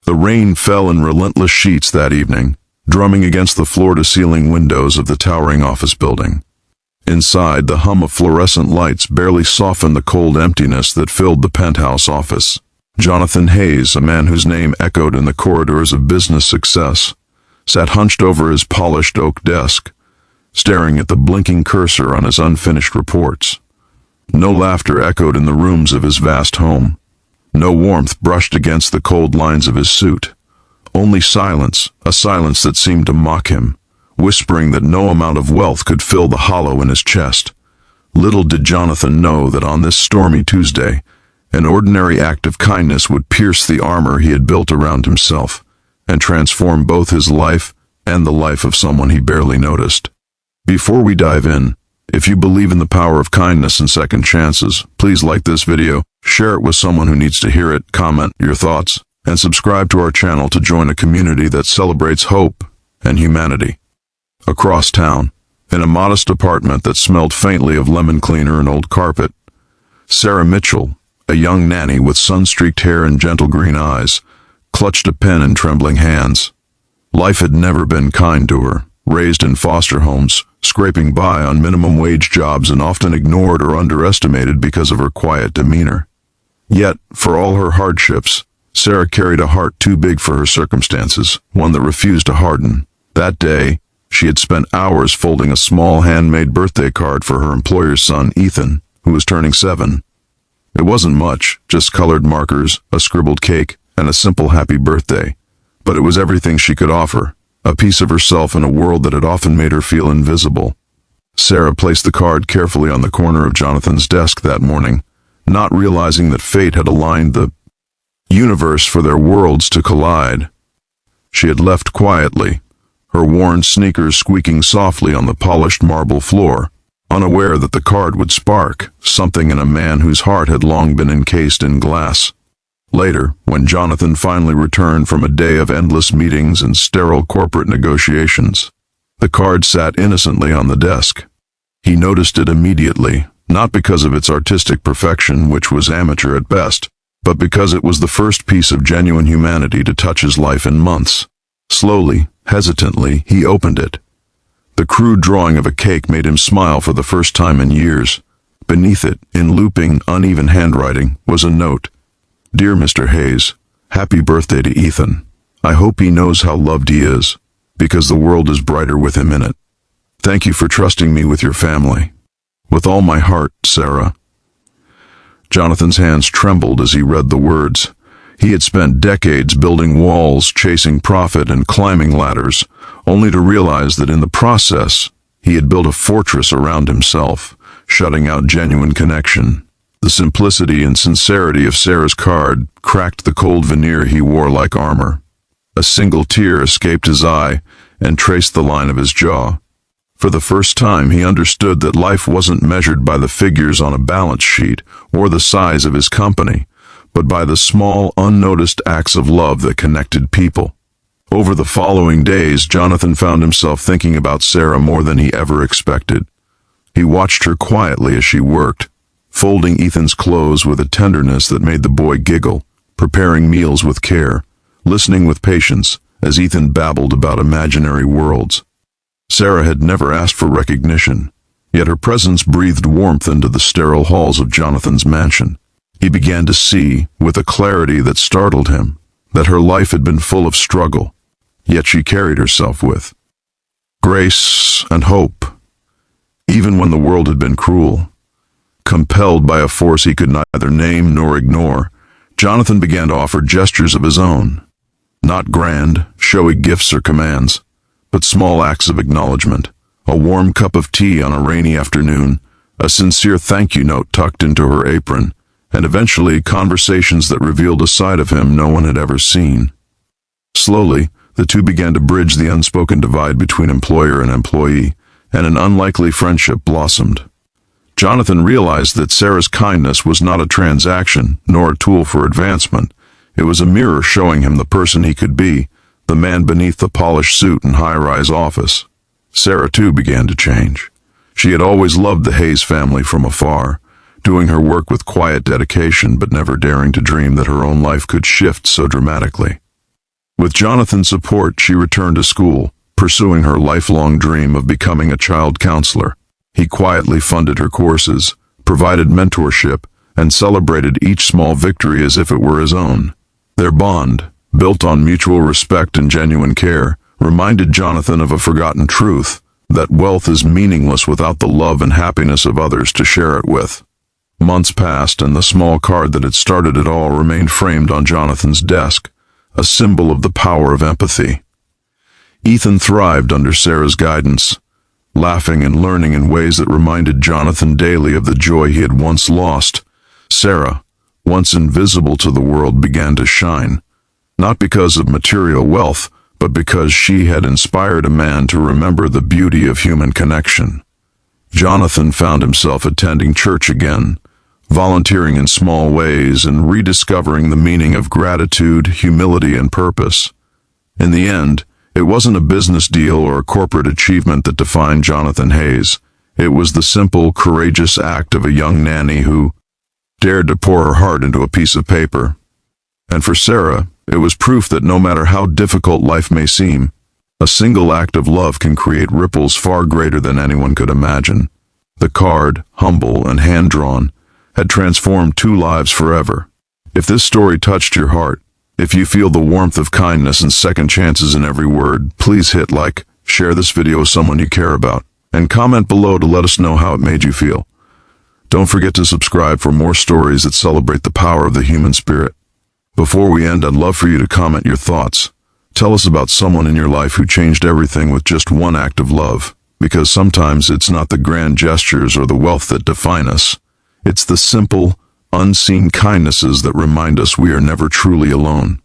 The rain fell in relentless sheets that evening, drumming against the floor-to-ceiling windows of the towering office building. Inside, the hum of fluorescent lights barely softened the cold emptiness that filled the penthouse office. Jonathan Hayes, a man whose name echoed in the corridors of business success, sat hunched over his polished oak desk, staring at the blinking cursor on his unfinished reports. No laughter echoed in the rooms of his vast home. No warmth brushed against the cold lines of his suit. Only silence, a silence that seemed to mock him, whispering that no amount of wealth could fill the hollow in his chest. Little did Jonathan know that on this stormy Tuesday, an ordinary act of kindness would pierce the armor he had built around himself and transform both his life and the life of someone he barely noticed. Before we dive in, if you believe in the power of kindness and second chances, please like this video, share it with someone who needs to hear it, comment your thoughts, and subscribe to our channel to join a community that celebrates hope and humanity. Across town, in a modest apartment that smelled faintly of lemon cleaner and old carpet, Sarah Mitchell, a young nanny with sun-streaked hair and gentle green eyes, clutched a pen in trembling hands. Life had never been kind to her. Raised in foster homes, scraping by on minimum wage jobs and often ignored or underestimated because of her quiet demeanor. Yet, for all her hardships, Sarah carried a heart too big for her circumstances, one that refused to harden. That day, she had spent hours folding a small handmade birthday card for her employer's son, Ethan, who was turning 7. It wasn't much, just colored markers, a scribbled cake, and a simple happy birthday. But it was everything she could offer. A piece of herself in a world that had often made her feel invisible. Sarah placed the card carefully on the corner of Jonathan's desk that morning, not realizing that fate had aligned the universe for their worlds to collide. She had left quietly, her worn sneakers squeaking softly on the polished marble floor, unaware that the card would spark something in a man whose heart had long been encased in glass. Later, when Jonathan finally returned from a day of endless meetings and sterile corporate negotiations, the card sat innocently on the desk. He noticed it immediately, not because of its artistic perfection, which was amateur at best, but because it was the first piece of genuine humanity to touch his life in months. Slowly, hesitantly, he opened it. The crude drawing of a cake made him smile for the first time in years. Beneath it, in looping, uneven handwriting, was a note. Dear Mr. Hayes, happy birthday to Ethan. I hope he knows how loved he is, because the world is brighter with him in it. Thank you for trusting me with your family. With all my heart, Sarah. Jonathan's hands trembled as he read the words. He had spent decades building walls, chasing profit, and climbing ladders, only to realize that in the process, he had built a fortress around himself, shutting out genuine connection. The simplicity and sincerity of Sarah's card cracked the cold veneer he wore like armor. A single tear escaped his eye and traced the line of his jaw. For the first time, he understood that life wasn't measured by the figures on a balance sheet or the size of his company, but by the small, unnoticed acts of love that connected people. Over the following days, Jonathan found himself thinking about Sarah more than he ever expected. He watched her quietly as she worked, folding Ethan's clothes with a tenderness that made the boy giggle, preparing meals with care, listening with patience as Ethan babbled about imaginary worlds. Sarah had never asked for recognition, yet her presence breathed warmth into the sterile halls of Jonathan's mansion. He began to see, with a clarity that startled him, that her life had been full of struggle, yet she carried herself with grace and hope, even when the world had been cruel. Compelled by a force he could neither name nor ignore, Jonathan began to offer gestures of his own. Not grand, showy gifts or commands, but small acts of acknowledgement. A warm cup of tea on a rainy afternoon, a sincere thank you note tucked into her apron, and eventually conversations that revealed a side of him no one had ever seen. Slowly, the two began to bridge the unspoken divide between employer and employee, and an unlikely friendship blossomed. Jonathan realized that Sarah's kindness was not a transaction, nor a tool for advancement. It was a mirror showing him the person he could be, the man beneath the polished suit and high-rise office. Sarah, too, began to change. She had always loved the Hayes family from afar, doing her work with quiet dedication but never daring to dream that her own life could shift so dramatically. With Jonathan's support, she returned to school, pursuing her lifelong dream of becoming a child counselor. He quietly funded her courses, provided mentorship, and celebrated each small victory as if it were his own. Their bond, built on mutual respect and genuine care, reminded Jonathan of a forgotten truth, that wealth is meaningless without the love and happiness of others to share it with. Months passed, and the small card that had started it all remained framed on Jonathan's desk, a symbol of the power of empathy. Ethan thrived under Sarah's guidance, laughing and learning in ways that reminded Jonathan daily of the joy he had once lost. Sarah, once invisible to the world, began to shine, not because of material wealth, but because she had inspired a man to remember the beauty of human connection. Jonathan found himself attending church again, volunteering in small ways and rediscovering the meaning of gratitude, humility, and purpose. In the end, it wasn't a business deal or a corporate achievement that defined Jonathan Hayes. It was the simple, courageous act of a young nanny who dared to pour her heart into a piece of paper. And for Sarah, it was proof that no matter how difficult life may seem, a single act of love can create ripples far greater than anyone could imagine. The card, humble and hand-drawn, had transformed 2 lives forever. If this story touched your heart, if you feel the warmth of kindness and second chances in every word, please hit like, share this video with someone you care about, and comment below to let us know how it made you feel. Don't forget to subscribe for more stories that celebrate the power of the human spirit. Before we end, I'd love for you to comment your thoughts. Tell us about someone in your life who changed everything with just one act of love, because sometimes it's not the grand gestures or the wealth that define us. It's the simple, unseen kindnesses that remind us we are never truly alone.